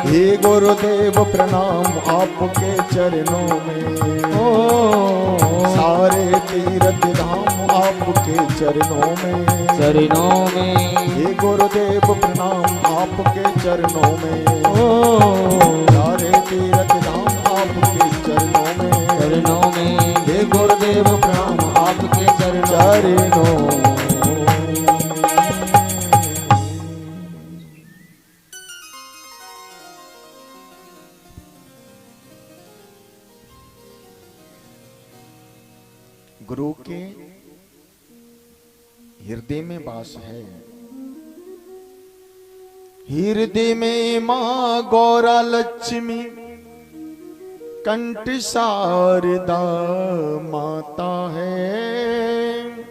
हे गुरुदेव प्रणाम आपके चरणों में, सारे तीर्थ धाम आपके चरणों में, हे गुरुदेव प्रणाम आपके चरणों में, सारे तीर्थ धाम आपके चरणों में, हे गुरुदेव प्रणाम आपके चरणों में। गुरु के हृदय में वास है, हृदय में मां गौरा लक्ष्मी कंठ शारदा माता है।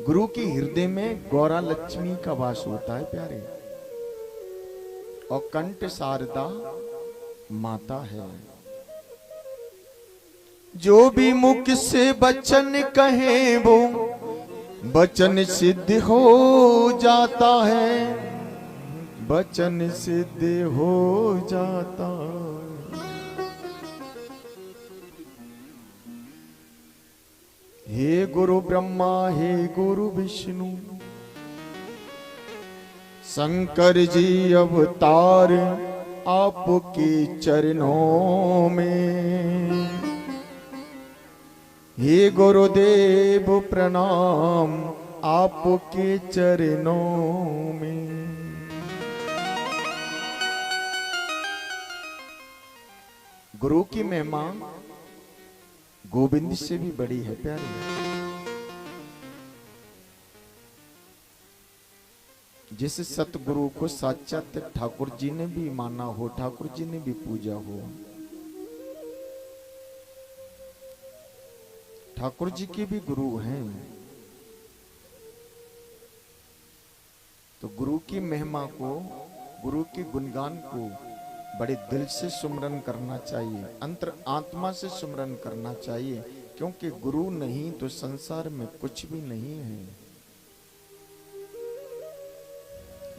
गुरु के हृदय में गौरा लक्ष्मी का वास होता है प्यारे, और कंठ शारदा माता है। जो भी मुख से वचन कहे वो वचन सिद्ध हो जाता है, वचन सिद्ध हो जाता है। हे गुरु ब्रह्मा हे गुरु विष्णु शंकर जी अवतार आपके चरणों में, हे गुरुदेव प्रणाम आपके चरणों में। गुरु की महिमा गोविंद से भी बड़ी है प्यारे। जिस सतगुरु को साक्षात ठाकुर जी ने भी माना हो, ठाकुर जी ने भी पूजा हो, ठाकुर जी के भी गुरु हैं, तो गुरु की महिमा को, गुरु के गुणगान को बड़े दिल से सुमरन करना चाहिए, अंतर आत्मा से सुमरन करना चाहिए, क्योंकि गुरु नहीं तो संसार में कुछ भी नहीं है।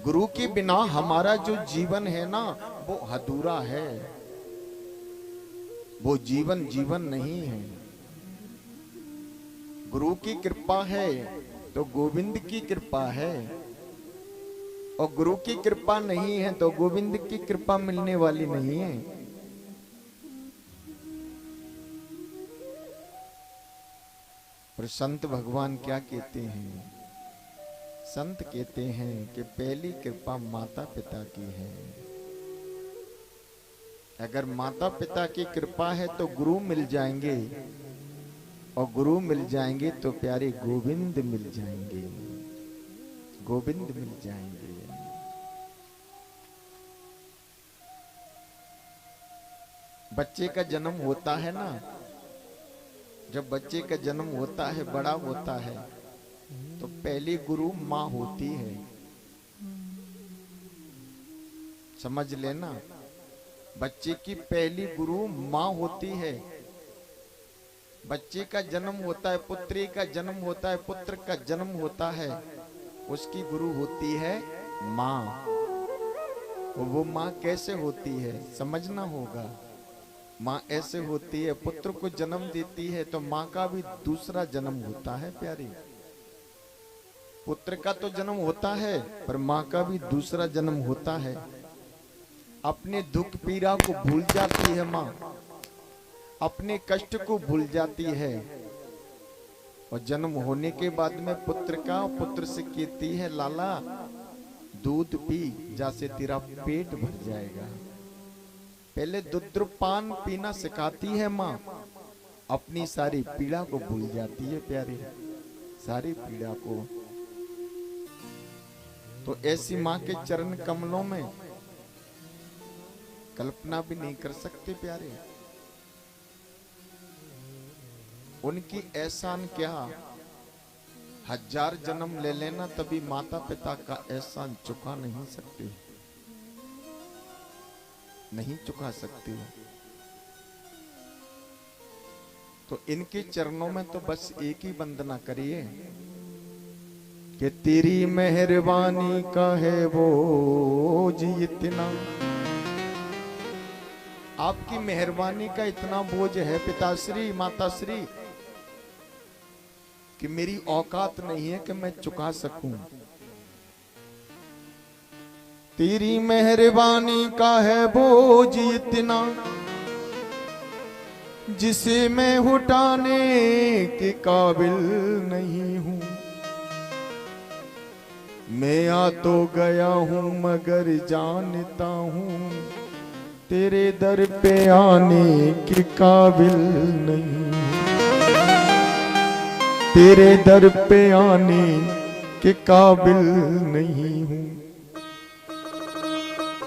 गुरु के बिना हमारा जो जीवन है ना वो अधूरा है, वो जीवन जीवन नहीं है। गुरु की कृपा है तो गोविंद की कृपा है, और गुरु की कृपा नहीं है तो गोविंद की कृपा मिलने वाली नहीं है। पर संत भगवान क्या कहते हैं? संत कहते हैं कि पहली कृपा माता पिता की है। अगर माता पिता की कृपा है तो गुरु मिल जाएंगे, और गुरु मिल जाएंगे तो प्यारे गोविंद मिल जाएंगे, गोविंद मिल जाएंगे। बच्चे का जन्म होता है ना, जब बच्चे का जन्म होता है, बड़ा होता है, तो पहली गुरु माँ होती है। समझ लेना, बच्चे की पहली गुरु माँ होती है। बच्चे का जन्म होता है, पुत्री का जन्म होता है, पुत्र का जन्म होता है, उसकी गुरु होती है माँ। वो माँ कैसे होती है समझना होगा। माँ ऐसे होती है, पुत्र को जन्म देती है तो माँ का भी दूसरा जन्म होता है प्यारी। पुत्र का तो जन्म होता है पर माँ का भी दूसरा जन्म होता है। अपने दुख पीड़ा को भूल जाती है माँ, अपने कष्ट को भूल जाती है, और जन्म होने के बाद में पुत्र से कहती है लाला दूध पी, जैसे तेरा पेट भर जाएगा। पहले दुग्धपान पीना सिखाती है माँ, अपनी सारी पीड़ा को भूल जाती है प्यारे, सारी पीड़ा को। तो ऐसी माँ के चरण कमलों में कल्पना भी नहीं कर सकते प्यारे। उनकी एहसान क्या, 1000 जन्म ले लेना तभी माता पिता का एहसान चुका नहीं सकते, नहीं चुका सकते। तो इनके चरणों में तो बस एक ही वंदना करिए, कि तेरी मेहरबानी का है वो जी इतना, आपकी मेहरबानी का इतना बोझ है पिताश्री माताश्री कि मेरी औकात नहीं है कि मैं चुका सकूं। तेरी मेहरबानी का है बोझ इतना जिसे मैं उठाने के काबिल नहीं हूं। मैं आ तो गया हूं मगर जानता हूं तेरे दर पे आने के काबिल नहीं हूं। तेरे दर पे आने के काबिल नहीं हूं।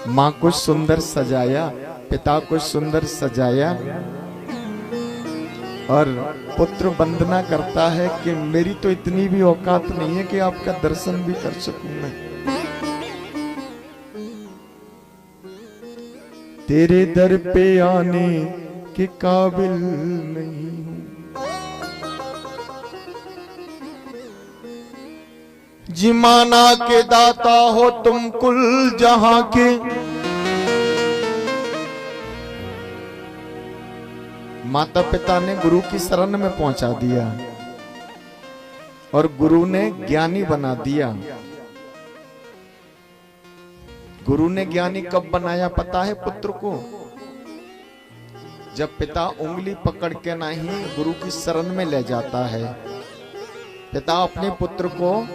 माँ को सुंदर सजाया, पिता को सुंदर सजाया और पुत्र वंदना करता है कि मेरी तो इतनी भी औकात नहीं है कि आपका दर्शन भी कर सकूं मैं। तेरे दर पे आने के काबिल नहीं हूं। जिमाना के दाता हो तुम कुल जहां के, माता पिता ने गुरु की शरण में पहुंचा दिया और गुरु ने ज्ञानी बना दिया। गुरु ने ज्ञानी कब बनाया पता है पुत्र को? जब पिता उंगली पकड़ के नहीं गुरु की शरण में ले जाता है। पिता अपने पुत्र को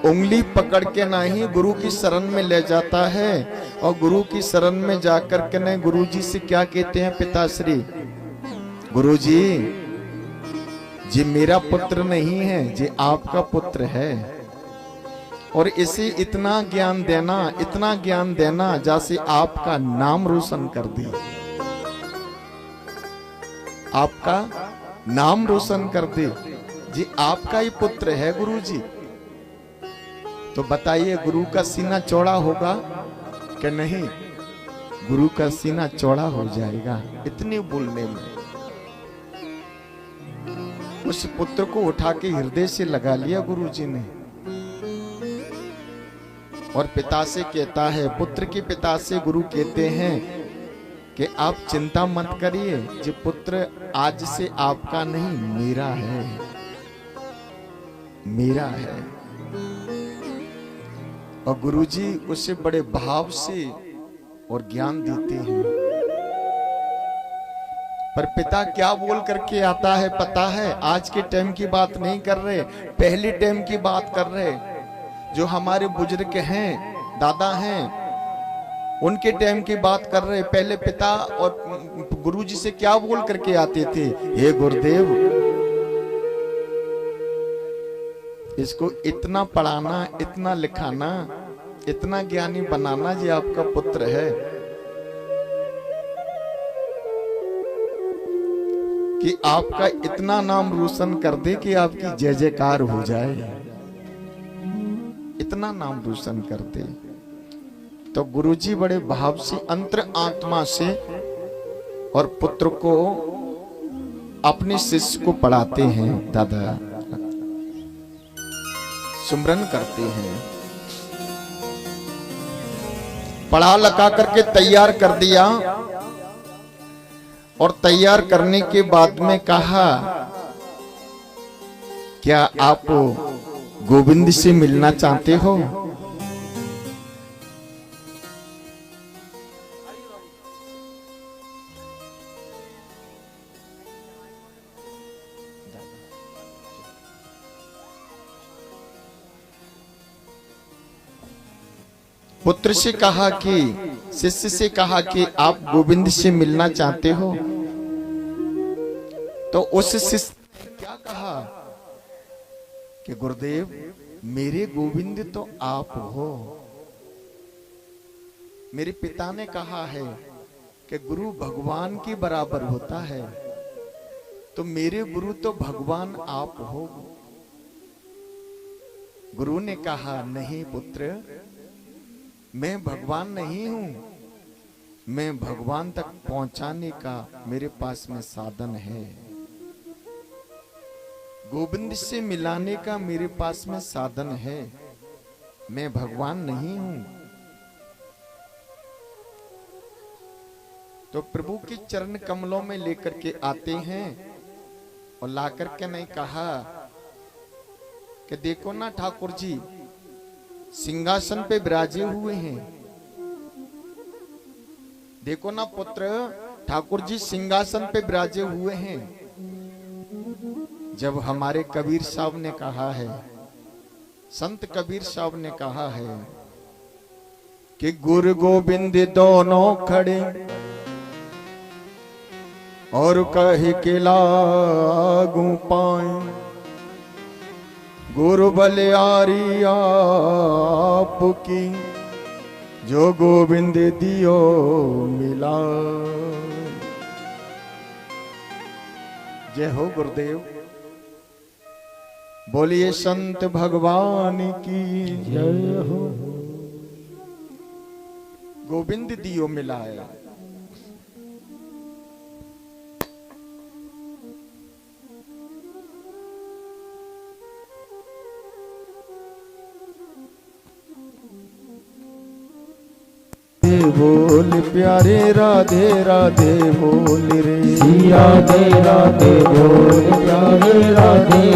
उंगली पकड़ के नहीं गुरु की शरण में ले जाता है और गुरु की शरण में जाकर के नहीं गुरु जी से क्या कहते हैं पिताश्री? गुरु जी मेरा पुत्र नहीं है, जी आपका पुत्र है और इसे इतना ज्ञान देना जैसे आपका नाम रोशन कर दे। आपका नाम रोशन कर दे, जी आपका ही पुत्र है गुरु जी। तो बताइए गुरु का सीना चौड़ा होगा कि नहीं? गुरु का सीना चौड़ा हो जाएगा इतने बोलने में। उस पुत्र को उठा के हृदय से लगा लिया गुरुजी ने और पिता से कहता है, पुत्र के पिता से गुरु कहते हैं कि आप चिंता मत करिए, जो पुत्र आज से आपका नहीं मेरा है, मेरा है। और गुरुजी उसे बड़े भाव से और ज्ञान देते हैं। पर पिता क्या बोल करके आता है पता है? आज के टाइम की बात नहीं कर रहे, पहले टाइम की बात कर रहे। जो हमारे बुजुर्ग हैं, दादा हैं, उनके टाइम की बात कर रहे। पहले पिता और गुरुजी से क्या बोल करके आते थे? हे गुरुदेव, इसको इतना पढ़ाना, इतना लिखाना, इतना ज्ञानी बनाना, जी आपका पुत्र है कि आपका इतना नाम रोशन कर दे कि आपकी जय जयकार हो जाए, इतना नाम रोशन कर दे। तो गुरुजी बड़े भाव से अंतर आत्मा से और पुत्र को अपने शिष्य को पढ़ाते हैं। दादा सुमरन करते हैं, पढ़ा लगा करके तैयार कर दिया और तैयार करने के बाद में कहा, क्या आप गोविंद से मिलना चाहते हो? पुत्र से कहा कि, शिष्य से कहा कि आप गोविंद से मिलना चाहते हो? तो उस शिष्य ने क्या कहा कि गुरुदेव, मेरे गोविंद तो आप हो। मेरे पिता ने कहा है कि गुरु भगवान के बराबर होता है, तो मेरे गुरु तो भगवान आप हो। गुरु ने कहा, नहीं पुत्र, मैं भगवान नहीं हूं, मैं भगवान तक पहुंचाने का मेरे पास में साधन है, गोविंद से मिलाने का मेरे पास में साधन है। मैं भगवान नहीं हूं। तो प्रभु के चरण कमलों में लेकर के आते हैं और लाकर के नहीं कहा कि देखो ना ठाकुर जी सिंहासन पे विराजे हुए हैं, देखो ना पुत्र ठाकुर जी सिंहासन पे विराजे हुए हैं। जब हमारे कबीर साहब ने कहा है, संत कबीर साहब ने कहा है कि गुरु गोविंद दोनों खड़े और कहे के लागू पाए, गुरु बलियारी आपकी जो गोविंद दियो मिला। जय हो गुरुदेव, बोलिए संत भगवान की जय हो। गोविंद दियो मिलाया। बोल प्यारे राधे राधे बोल रे, राधे राधे बोल प्यारे राधे